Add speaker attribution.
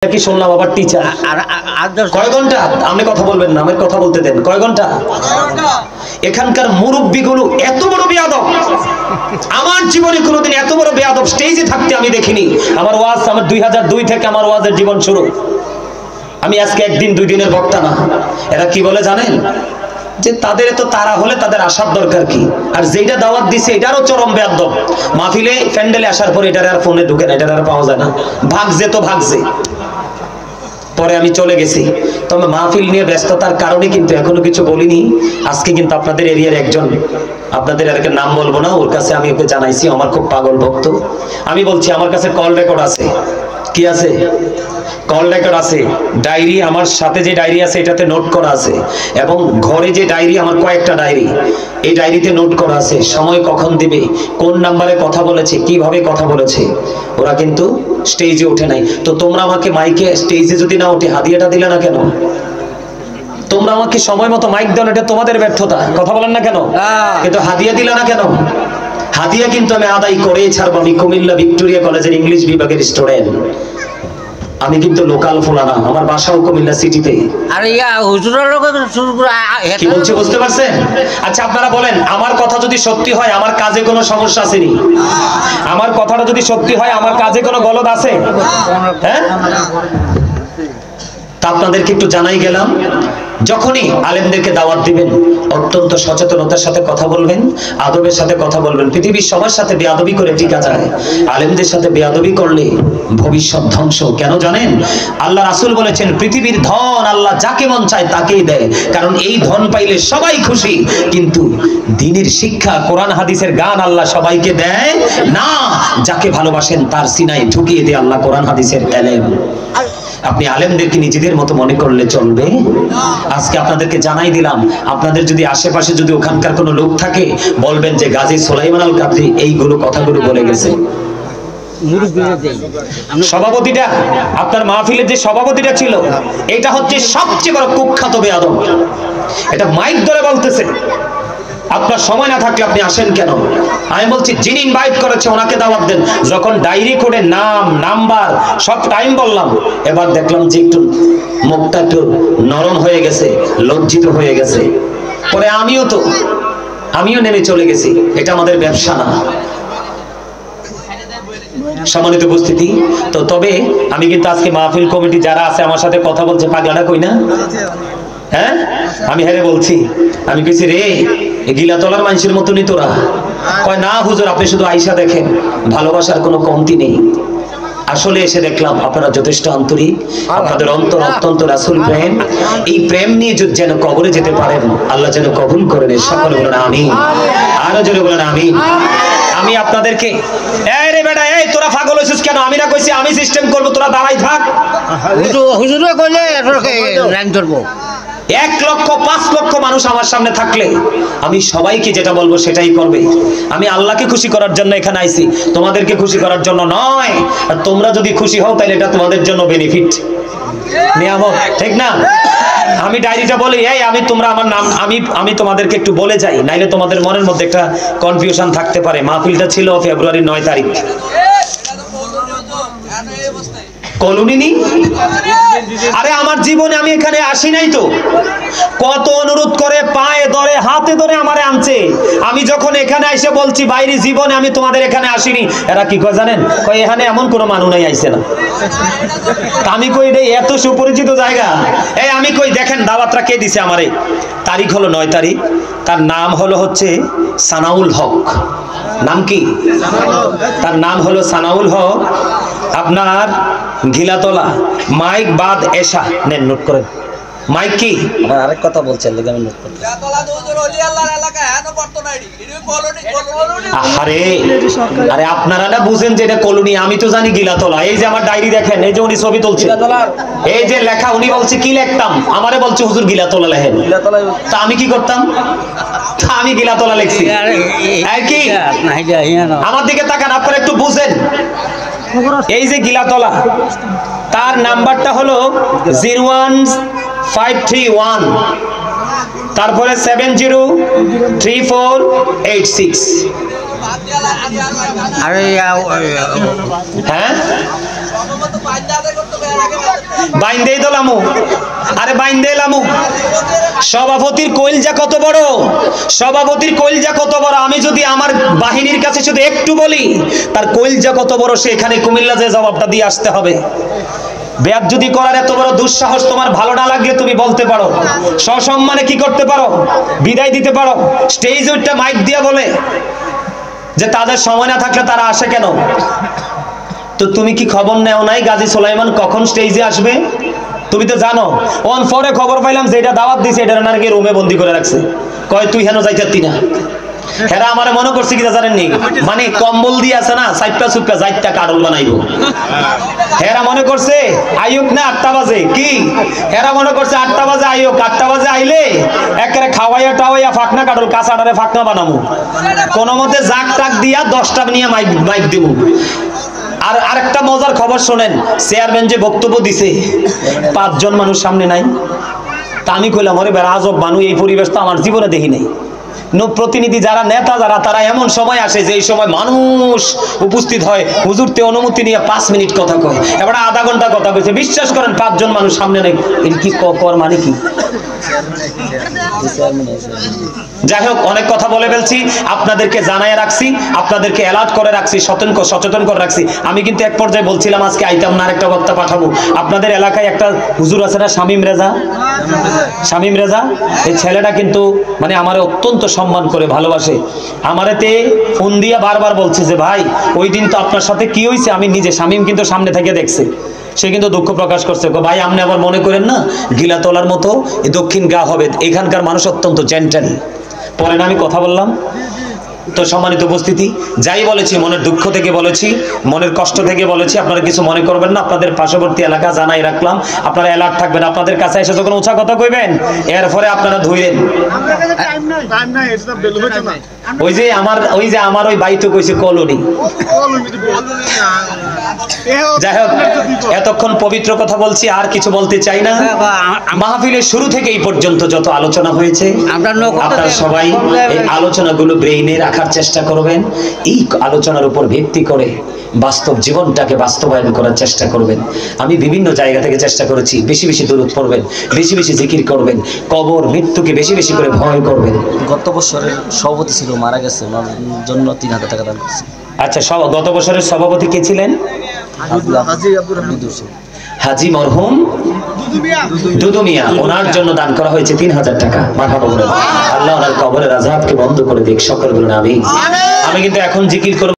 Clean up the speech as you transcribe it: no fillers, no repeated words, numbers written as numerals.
Speaker 1: কি শুনলাম আবার টিচার কয় ঘন্টা আপনি কথা বলবেন না, আমি কথা বলতে দেন। কয় ঘন্টা? এখানকার মুরব্বিগুলো এত বড় বেয়াদব, আমার জীবনে কোনোদিন এত বড় বেয়াদব স্টেজে থাকতে আমি দেখিনি। আমার ওয়াজ আমার 2002 থেকে আমার ওয়াজের জীবন শুরু। আমি আজকে একদিন দুই দিনের বক্তা না। এরা কি বলে জানেন? যে তাদের এত তারা হলে তাদের আসার দরকার কি, আর যেটা দাওয়াত দিছে এটারও চরম বেয়াদব। মাহফিলে প্যান্ডেলে আসার পর এটার আর ফোনে ঢুকে না, এটার আর পাওয়া যায় না, ভাগছে তো ভাগছে। পরে আমি চলে গেছি। তবে মাহফিল নিয়ে ব্যস্ততার কারণে কিন্তু এখনো কিছু বলিনি। আজকে কিন্তু আপনাদের এরিয়ার একজন, আপনাদের এলাকার নাম বলবো না, ওর কাছে আমি ওকে জানাইছি, আমার খুব পাগল ভক্ত। আমি বলছি আমার কাছে কল রেকর্ড আছে। কি আছে? কল রেকর্ড আছে, ডায়েরি আমার সাথে যে ডায়েরি আছে এটাতে নোট করা আছে, এবং ঘরে যে ডায়েরি আমার কয়েকটা ডায়েরি, এই ডায়েরিতে নোট করা আছে সময় কখন দিবে, কোন নাম্বারে কথা বলেছে, কিভাবে কথা বলেছে। ওরা কিন্তু স্টেজে ওঠে নাই। তো তোমরা আমাকে মাইকে স্টেজে যদি না ওঠে হাদিয়াটা দিলে না কেন? তোমরা আমাকে সময় মতো মাইক দাও, এটা তোমাদের ব্যর্থতা, কথা বলেন না কেন? কিন্তু হাদিয়া দিলে না কেন? হাদিয়া কিন্তু আমি আদায় করেই ছাড়বো। আমি কুমিল্লা ভিক্টোরিয়া কলেজের ইংলিশ বিভাগের স্টুডেন্ট। আমি কিন্তু লোকাল ফোলা না, আমার বাসাও কুমিল্লা সিটিতে।
Speaker 2: আরে ইয়া হুজুরের লোক
Speaker 1: কি বলছি বুঝতে পারছেন? আচ্ছা আপনারা বলেন, আমার কথা যদি সত্যি হয় আমার কাজে কোনো সমস্যা আছে নি? আমার কথাটা যদি সত্যি হয় আমার কাজে কোনো গলদ আছে? হ্যাঁ, তা আপনাদেরকে একটু জানাই গেলাম, যখনই আলেমদেরকে দাওয়াত দিবেন অত্যন্ত সচেতনতার সাথে কথা বলবেন, আদবের সাথে কথা বলবেন। পৃথিবীর সবার সাথে বেয়াদবি করে টিকা যায়, আলেমদের সাথে বেয়াদবি করলে ভবিষ্যৎ ধ্বংস। কেন জানেন? আল্লাহ রাসূল বলেছেন পৃথিবীর ধন আল্লাহ যাকে মন চায় তাকেই দেয়, কারণ এই ধন পাইলে সবাই খুশি। কিন্তু দ্বীনের শিক্ষা, কোরআন হাদিসের গান আল্লাহ সবাইকে দেয় না, যাকে ভালোবাসেন তার সিনায় ঢুকিয়ে দেয় আল্লাহ কোরআন হাদিসের এলেম। আপনি আলেমদেরকে নিজেদের মতো মনে করলে চলবে? আজকে আপনাদেরকে জানাই দিলাম, আপনাদের যদি আশেপাশে যদি ওখানকার কোনো লোক থাকে বলবেন যে গাজী সুলাইমান আল কাদরি এইগুলো কথাগুলো বলে গেছে। সভাপতিটা, আপনার মাহফিলের যে সভাপতিটা ছিল, এটা হচ্ছে সবচেয়ে বড় কুখ্যাত বেয়াদব। এটা মাইক ধরে বলতেছে। আপনার সময় না থাকলে আপনি আসেন কেন? আমি বলছি যিনি ইনভাইট করেছে ওনাকে দাওয়াত দেন। যখন ডায়েরি করে নাম নাম্বার সব টাইম বললাম, এবার দেখলাম যে একটু মুখটা একটু নরম হয়ে গেছে, লজ্জিত হয়ে গেছে। পরে আমিও নেমে চলে গেছি। এটা আমাদের ব্যবসা না। সম্মানিত উপস্থিতি, তো তবে আমি কিন্তু আজকে মাহফিল কমিটি যারা আছে আমার সাথে কথা বলছে, পাগলাটা কই না? হ্যাঁ, আমি হেরে বলছি, আমি কইছি রে গিলাতলার মানুষের মতনই তোরা। কয় না হুজুর, আপনি শুধু আইসা দেখেন, ভালোবাসার কোনো কমতি নেই। আসলে এসে দেখলাম আপনারা যথেষ্ট আন্তরিক, আপনাদের অন্তর অত্যন্ত রাসূল প্রেম। এই প্রেম নিয়ে যেন কবরে যেতে পারেন, আল্লাহ যেন কবুল করেন। সকলে বলেন আমিন, আরো জোরে বলেন আমিন। আমি আপনাদেরকে, এই রে বেটা, এই তোরা পাগল হইছিস কেন? আমি না কইছি আমি সিস্টেম করব, তোরা দাঁড়াই থাক।
Speaker 2: হুজুরে কইলে লাইন ধরবো।
Speaker 1: 1 লক্ষ 5 লক্ষ মানুষ আমার সামনে থাকলে আমি সবাইকে যেটা বলবো সেটাই করবে। আমি আল্লাহকে খুশি করার জন্য এখানে আইছি, তোমাদেরকে খুশি করার জন্য নয়। আর তোমরা যদি খুশি হও তাহলে এটা তোমাদের জন্য বেনিফিট, নিয়ামত, ঠিক না? আমি ডায়েরিটা বলি, এই তোমরা আমার নাম আমি তোমাদেরকে একটু বলে যাই, নাইলে তোমাদের মনের মধ্যে একটা কনফিউশন থাকতে পারে। মাহফিলটা ছিল ফেব্রুয়ারির 9 তারিখ। কলোনি? আরে আমার জীবনে আমি এখানে আসি নাই তো। কত অনুরোধ করে পায়ে ধরে হাতে ধরে আমারে আনছে। আমি যখন এখানে এসে বলছি বাইরে জীবনে আমি তোমাদের এখানে আসিনি, এরা কি কয় জানেন? কয় এখানে এমন কোনো মানুষ নাই আইছে না। আমি কই রে এত সুপরিচিত জায়গা। এই আমি কই দেখেন দাওয়াতটা কে দিছে আমারে। তারিখ হলো 9 তারিখ। তার নাম হলো হচ্ছে সানাউল হক। নাম কি? তার নাম হলো সানাউল হক। আপনার গিলাতলা, মাইক বাদ এশা। নেন নোট করেন। মাইক কি? আরেক কথা বলছেন, আমি নোট করতে। আরে আপনারা না বুঝেন যে এটা কলোনি, আমি তো জানি গিলাতলা। এই যে আমার ডায়েরি দেখেন, এই যে উনি ছবি তুলছে, এই যে লেখা, উনি বলছে কি লিখতাম, আমারে বলছে হুজুর গিলাতলা লেখেন। তা আমি কি করতাম? আমি গিলাতলা লিখছি। কি আমার দিকে তাকান, আপনারা একটু বুঝেন। এই যে গিলাতলা, তার নাম্বারটা হলো 01531, তারপরে 703486। আরে হ্যাঁ বাইন্দেই দলামু, আরে বাইন্দে লামু। সভাপতির কইলজা কত বড়, সভাপতির কইলজা কত বড়। আমি যদি আমার বাহিনীর কাছে শুধু একটু বলি তার কইলজা কত বড়, সে এখানে কুমিল্লা যে জবাবটা দিয়ে আসতে হবে। বেয়াদবি করার এত বড় দুঃসাহস তোমার ভালো না লাগলে তুমি বলতে পারো, সসম্মানে কি করতে পারো, বিদায় দিতে পারো। স্টেজ ওইটা মাইক দিয়ে বলে যে তাদের সময় না থাকলে তারা আসে কেন? তো তুমি কি খবর নেও নাই গাজী সুলাইমান কখন স্টেজে আসবে? তুমি তো জানো। অন পরে খবর পাইলাম যে এটা দাওয়াত দিছে, এটা নাকি রুমে বন্দি করে রাখছে। কয় তুই হেন যাইতাতি না। হেরা আমারে মনে করছে কি জানেন নি, মানে কম্বল দিয়ে আছে না সাইটটা সুপকা যাইতটা কাডল বানাইবো। হেরা মনে করছে আইয়ুক না 8টা বাজে, কি হেরা মনে করছে 8টা বাজে আইয়ুক, 8টা বাজে আইলে একেবারে খাওয়াইয়া টাওয়াইয়া ফাকনা কাডল কাঁচাটারে ফাকনা বানামু, কোনো মতে জাক টাক দিয়া 10টা নিয়ে মাইক দিব। আর আরেকটা মজার খবর শোনেন, চেয়ারম্যান যে বক্তব্য দিছে 5 জন মানুষ সামনে নাই। তা আমি কইলাম আরে বেড়া আজব মানুষ, এই পরিবেশ তো আমার জীবনে দেখি নাই। প্রতিনিধি যারা নেতা যারা তারা এমন সময় আসে যে এই সময় মানুষ উপস্থিত হয়, হুজুরতে অনুমতি নিয়ে 5 মিনিট কথা কয়, এবার আধা ঘন্টা কথা কইছে। বিশ্বাস করেন 5 জন মানুষ সামনে নাই, এর কি কর মানে কি? যাই হোক, অনেক কথা বলে ফেলছি, আপনাদেরকে জানায় রাখছি, আপনাদেরকে অ্যালার্ট করে রাখছি, সচেতন করে রাখছি। আমি কিন্তু এক পর্যায়ে বলছিলাম আজকে আইতাম না, আরেকটা বক্তা পাঠাবো। আপনাদের এলাকায় একটা হুজুর আছে না, শামীম রেজা, শামীম রেজা, এই ছেলেটা কিন্তু মানে আমার অত্যন্ত সম্মান করে ভালোবাসে। আমারেতে ফোন দিয়া বারবার বলছে যে ভাই ওই দিন তো আপনার সাথে কি হয়েছে আমি নিজে, শামীম কিন্তু সামনে থেকে দেখছে, সে কিন্তু দুঃখ প্রকাশ করছে। ভাই আপনি আবার মনে করেন না গিলাতলার মতো এই দক্ষিণ গা হবে, এখানকার মানুষ অত্যন্ত জেন্টেল। পরে না আমি কথা বললাম। তো সম্মানিত উপস্থিতি, যাই বলেছি মনের দুঃখ থেকে বলেছি, মনের কষ্ট থেকে বলেছি, আপনারা কিছু মনে করবেন না। আপনাদের পার্শ্ববর্তী এলাকা জানাই রাখলাম, আপনারা অ্যালার্ট থাকবেন। আপনাদের কাছে এসে যখন উঁচা কথা কইবেন এরপরে আপনারা ধুইলেন। ওই যে আমার ওই ভাই তো কইছে কলোনি। যাই হোক, এতক্ষণ পবিত্র কথা বলছি, আর কিছু বলতে চাই না। মাহফিলের শুরু থেকে এই পর্যন্ত যত আলোচনা হয়েছে আপনারা সবাই এই আলোচনাগুলো ব্রেইনে রাখার চেষ্টা করবেন। এই আলোচনার উপর ভিত্তি করে বাস্তব জীবনটাকে বাস্তবায়ন করার চেষ্টা করবেন। আমি বিভিন্ন জায়গা থেকে চেষ্টা করেছি, বেশি বেশি দরুদ পড়বেন, বেশি বেশি জিকির করবেন, কবর মৃত্যুকে বেশি বেশি করে ভয় করবেন।
Speaker 3: গত বছরের সভাপতি ছিল, মারা গেছে, ওনার জন্য 3000 টাকা দান করছি।
Speaker 1: আচ্ছা, গত বছরের সভাপতি কে ছিলেন? হাজি মরহুম দুদু মিয়া, ওনার জন্য দান করা হয়েছে 3000 টাকা। মারহাবা বলেন। আল্লাহ ওনার কবরের আযাবকে বন্ধ করে দিক, সকল বলুন আমিন। আমি কিন্তু এখন জিকির করব।